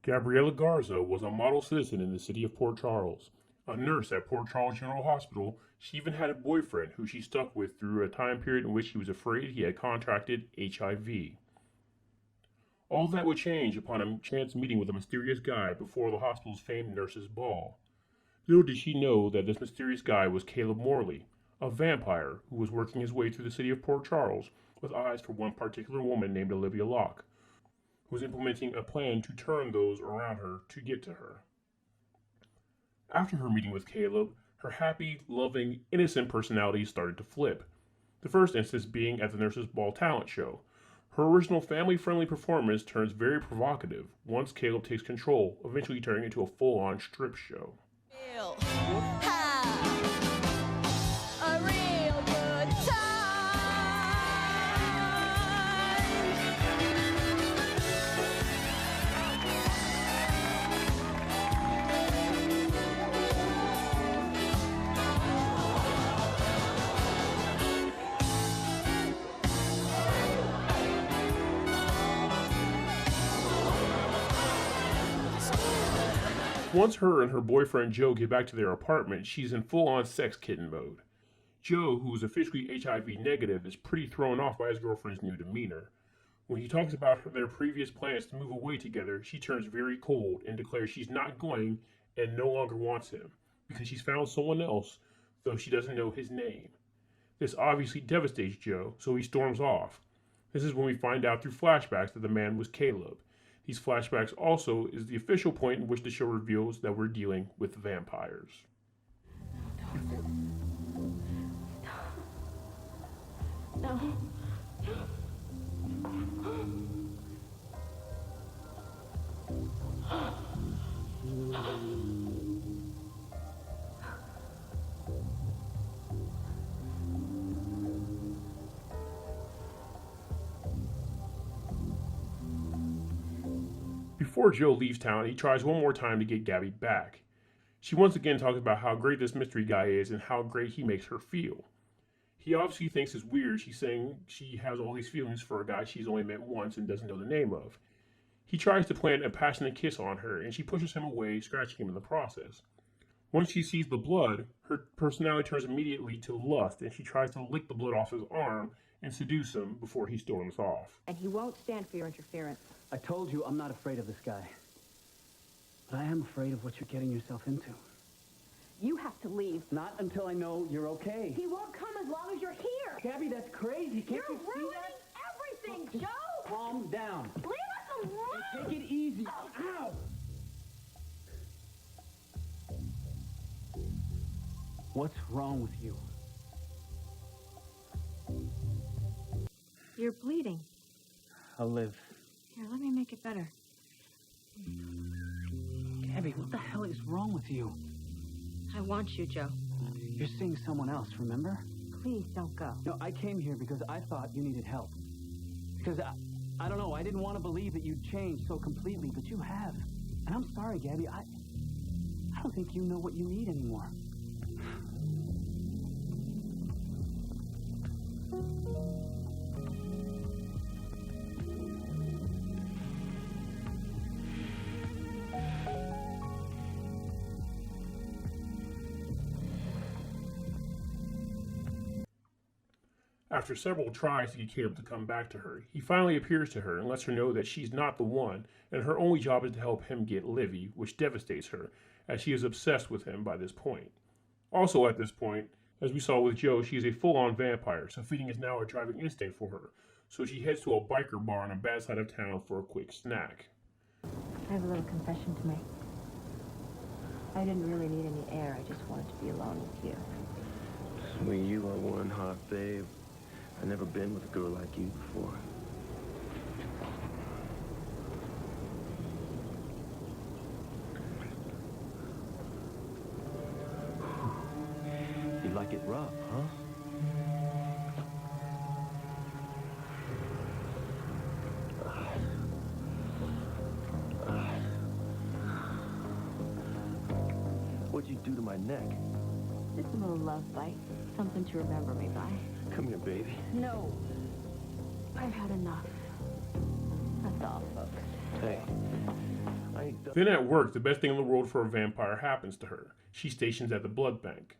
Gabriela Garza was a model citizen in the city of Port Charles. A nurse at Port Charles General Hospital, she even had a boyfriend who she stuck with through a time period in which she was afraid he had contracted HIV. All that would change upon a chance meeting with a mysterious guy before the hospital's famed nurses' ball. Little did she know that this mysterious guy was Caleb Morley, a vampire who was working his way through the city of Port Charles with eyes for one particular woman named Olivia Locke, who was implementing a plan to turn those around her to get to her. After her meeting with Caleb, her happy, loving, innocent personality started to flip. The first instance being at the Nurses' Ball talent show. Her original family-friendly performance turns very provocative once Caleb takes control, eventually turning into a full-on strip show. A real good time. Once her and her boyfriend Joe get back to their apartment, she's in full-on sex kitten mode. Joe, who is officially HIV negative, is pretty thrown off by his girlfriend's new demeanor. When he talks about their previous plans to move away together, she turns very cold and declares she's not going and no longer wants him, because she's found someone else, though she doesn't know his name. This obviously devastates Joe, so he storms off. This is when we find out through flashbacks that the man was Caleb. These flashbacks also is the official point in which the show reveals that we're dealing with vampires. No. Before Joe leaves town, he tries one more time to get Gabby back. She once again talks about how great this mystery guy is and how great he makes her feel. He obviously thinks it's weird she's saying she has all these feelings for a guy she's only met once and doesn't know the name of. He tries to plant a passionate kiss on her, and she pushes him away, scratching him in the process. Once she sees the blood, her personality turns immediately to lust, and she tries to lick the blood off his arm and seduce him before he storms off. And he won't stand for your interference. I told you I'm not afraid of this guy. But I am afraid of what you're getting yourself into. You have to leave. Not until I know you're okay. He won't come as long as you're here. Gabby, that's crazy. Can't You're you see ruining that? everything, Just Joe! calm down. Leave us alone! Take it easy. Ow! What's wrong with you? You're bleeding. I'll live. Here, let me make it better. Gabby, what the hell is wrong with you? I want you, Joe. You're seeing someone else, remember? Please don't go. No, I came here because I thought you needed help. Because I don't know, I didn't want to believe that you'd changed so completely, but you have. And I'm sorry, Gabby, I don't think you know what you need anymore. After several tries to get Caleb to come back to her, he finally appears to her and lets her know that she's not the one, and her only job is to help him get Livy, which devastates her, as she is obsessed with him by this point. Also at this point, as we saw with Joe, she is a full-on vampire, so feeding is now a driving instinct for her, so she heads to a biker bar on a bad side of town for a quick snack. I have a little confession to make. I didn't really need any air. I just wanted to be alone with you. Sweet, you are one hot babe. I've never been with a girl like you before. You like it rough, huh? What'd you do to my neck? Just a little love bite. Something to remember me by. Come here, baby. No. I've had enough. That's all, folks. Hey, I ain't done. Then at work, the best thing in the world for a vampire happens to her. She stations at the blood bank.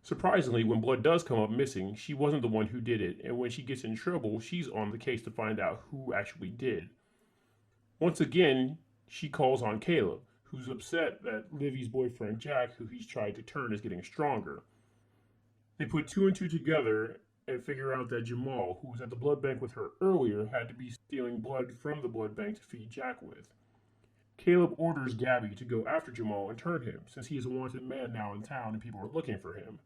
Surprisingly, when blood does come up missing, she wasn't the one who did it, and when she gets in trouble, she's on the case to find out who actually did. Once again, she calls on Caleb, who's upset that Livy's boyfriend Jack, who he's tried to turn, is getting stronger. They put two and two together and figure out that Jamal, who was at the blood bank with her earlier, had to be stealing blood from the blood bank to feed Jack with. Caleb orders Gabby to go after Jamal and turn him, since he is a wanted man now in town and people are looking for him.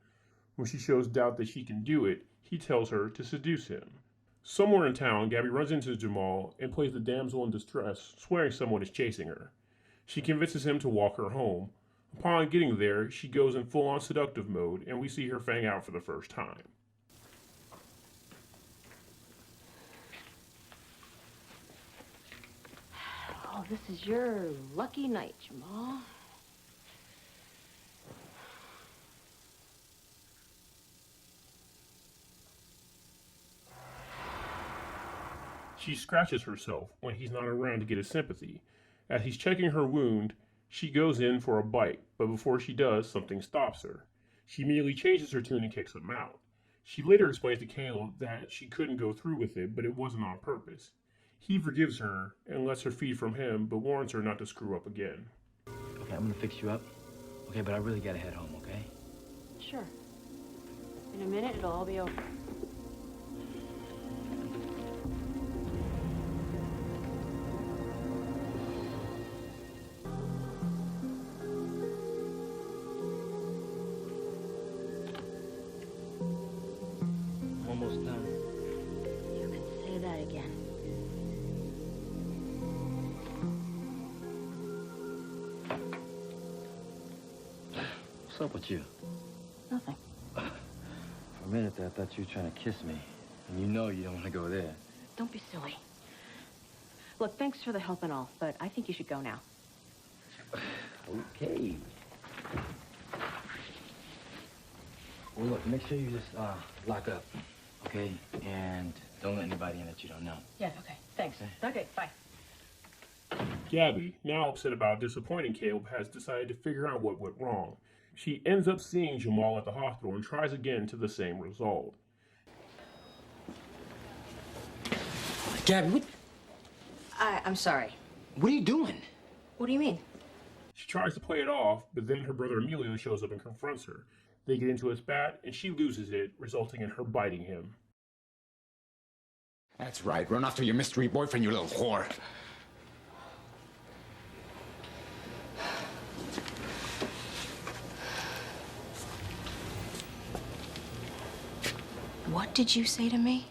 When she shows doubt that she can do it, he tells her to seduce him. Somewhere in town, Gabby runs into Jamal and plays the damsel in distress, swearing someone is chasing her. She convinces him to walk her home. Upon getting there, she goes in full-on seductive mode, and we see her fang out for the first time. Oh, this is your lucky night, Jamal. She scratches herself when he's not around to get his sympathy. As he's checking her wound, she goes in for a bite, but before she does, something stops her. She immediately changes her tune and kicks him out. She later explains to Caleb that she couldn't go through with it, but it wasn't on purpose. He forgives her and lets her feed from him, but warns her not to screw up again. Okay, I'm gonna fix you up. Okay, but I really gotta head home, okay? Sure. In a minute, it'll all be over. I'm almost done. You can say that again. What's up with you? Nothing. For a minute there, I thought you were trying to kiss me. And you know you don't want to go there. Don't be silly. Look, thanks for the help and all, but I think you should go now. Okay. Well, look, make sure you just lock up, okay? And don't let anybody in that you don't know. Yeah, okay. Thanks. Okay, bye. Gabby, now upset about disappointing Caleb, has decided to figure out what went wrong. She ends up seeing Jamal at the hospital and tries again to the same result. Gabby, what? I'm sorry. What are you doing? What do you mean? She tries to play it off, but then her brother Emilio shows up and confronts her. They get into a spat, and she loses it, resulting in her biting him. That's right. Run after your mystery boyfriend, you little whore. What did you say to me?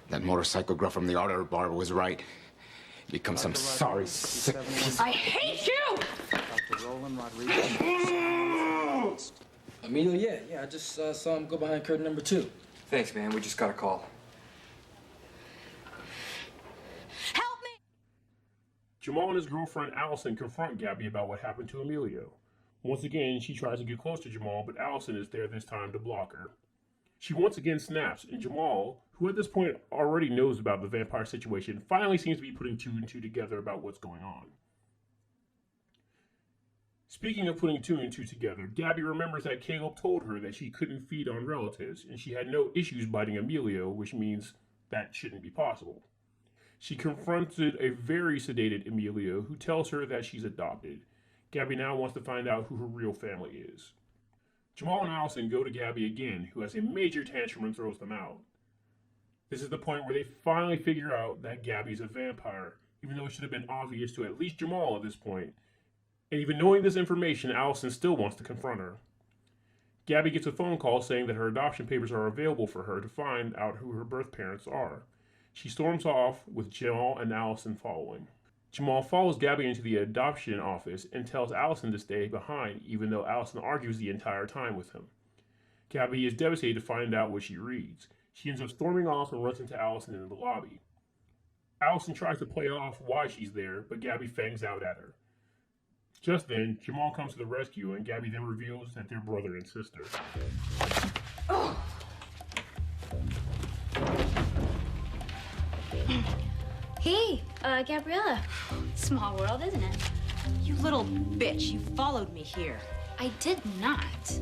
That motorcycle girl from the auto bar was right. You become some sorry, sick piece. I hate you! Emilio, yeah, I just saw him go behind curtain number 2. Thanks, man. We just got a call. Help me! Jamal and his girlfriend Alison confront Gabby about what happened to Emilio. Once again, she tries to get close to Jamal, but Alison is there this time to block her. She once again snaps, and Jamal, who at this point already knows about the vampire situation, finally seems to be putting two and two together about what's going on. Speaking of putting two and two together, Gabby remembers that Caleb told her that she couldn't feed on relatives, and she had no issues biting Emilio, which means that shouldn't be possible. She confronted a very sedated Emilio, who tells her that she's adopted. Gabby now wants to find out who her real family is. Jamal and Alison go to Gabby again, who has a major tantrum and throws them out. This is the point where they finally figure out that Gabby's a vampire, even though it should have been obvious to at least Jamal at this point. And even knowing this information, Alison still wants to confront her. Gabby gets a phone call saying that her adoption papers are available for her to find out who her birth parents are. She storms off with Jamal and Alison following. Jamal follows Gabby into the adoption office and tells Alison to stay behind, even though Alison argues the entire time with him. Gabby is devastated to find out what she reads. She ends up storming off and runs into Alison in the lobby. Alison tries to play off why she's there, but Gabby fangs out at her. Just then, Jamal comes to the rescue, and Gabby then reveals that they're brother and sister. Oh. Hey, Gabriela. It's Small world, isn't it? You little bitch, you followed me here. I did not.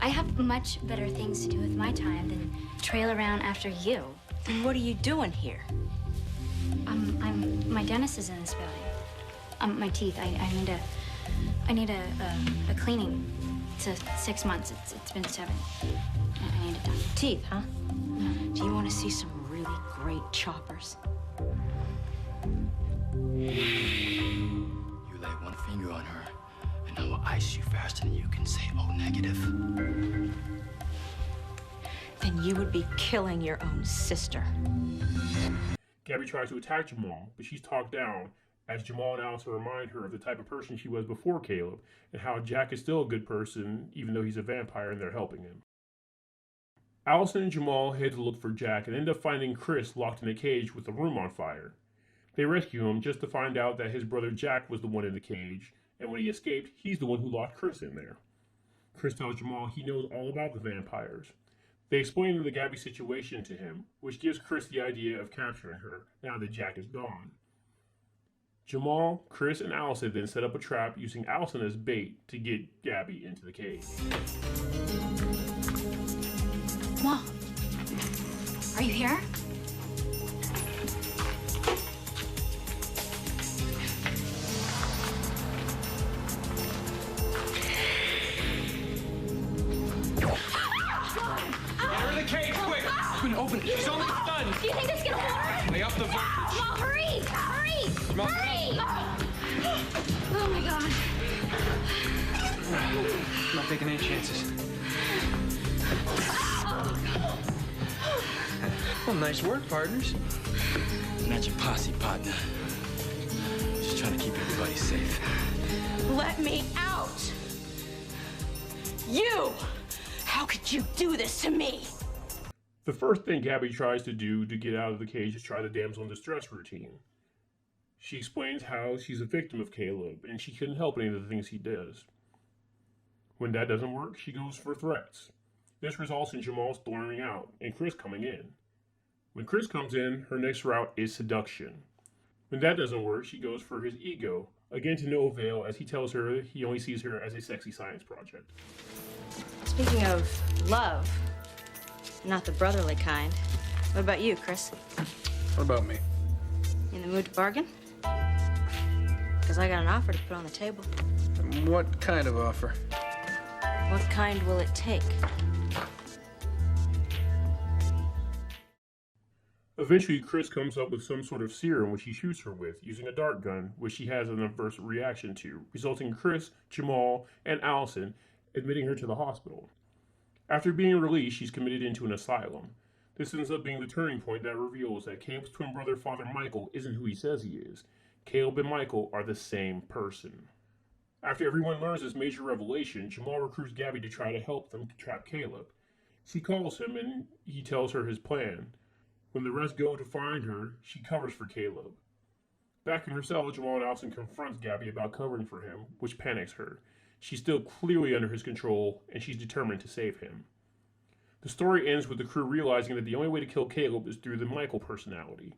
I have much better things to do with my time than trail around after you. And what are you doing here? My dentist is in this building. My teeth. I need a cleaning. It's 6 months. It's been 7. I need it done. Teeth, huh? Do you want to see some really great choppers? You lay one finger on her, and I will ice you faster than you can say, oh, negative. Then you would be killing your own sister. Gabby tries to attack Jamal, but she's talked down as Jamal and Allison remind her of the type of person she was before Caleb and how Jack is still a good person even though he's a vampire and they're helping him. Allison and Jamal head to look for Jack and end up finding Chris locked in a cage with the room on fire. They rescue him just to find out that his brother Jack was the one in the cage, and when he escaped, he's the one who locked Chris in there. Chris tells Jamal he knows all about the vampires. They explain the Gabby situation to him, which gives Chris the idea of capturing her now that Jack is gone. Jamal, Chris, and Allison then set up a trap using Allison as bait to get Gabby into the cage. Mom, are you here? Open it. She's only stunned. Do you think this is gonna work? Lay off the voltage. Mom, hurry! Hurry! Oh my God. I'm not taking any chances. Well, nice work, partners. Not your posse, partner. Just trying to keep everybody safe. Let me out! You! How could you do this to me? The first thing Gabby tries to do to get out of the cage is try the damsel in distress routine. She explains how she's a victim of Caleb and she couldn't help any of the things he does. When that doesn't work, she goes for threats. This results in Jamal storming out and Chris coming in. When Chris comes in, her next route is seduction. When that doesn't work, she goes for his ego, again to no avail as he tells her he only sees her as a sexy science project. Speaking of love, not the brotherly kind. What about you, Chris? What about me? In the mood to bargain? Because I got an offer to put on the table. What kind of offer? What kind will it take? Eventually, Chris comes up with some sort of serum which he shoots her with, using a dart gun, which she has an adverse reaction to, resulting in Chris, Jamal, and Allison admitting her to the hospital. After being released, she's committed into an asylum. This ends up being the turning point that reveals that Caleb's twin brother, Father Michael, isn't who he says he is. Caleb and Michael are the same person. After everyone learns this major revelation, Jamal recruits Gabby to try to help them trap Caleb. She calls him and he tells her his plan. When the rest go to find her, she covers for Caleb. Back in her cell, Jamal and Allison confronts Gabby about covering for him, which panics her. She's still clearly under his control, and she's determined to save him. The story ends with the crew realizing that the only way to kill Caleb is through the Michael personality.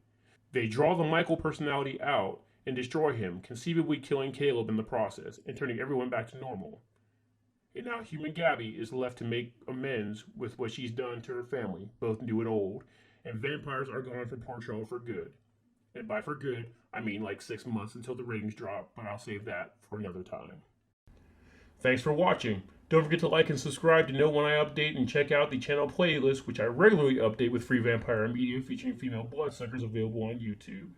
They draw the Michael personality out and destroy him, conceivably killing Caleb in the process and turning everyone back to normal. And now human Gabby is left to make amends with what she's done to her family, both new and old, and vampires are gone from Port Charles for good. And by for good, I mean like 6 months until the ratings drop, but I'll save that for another time. Thanks for watching. Don't forget to like and subscribe to know when I update, and check out the channel playlist, which I regularly update with free vampire media featuring female bloodsuckers, available on YouTube.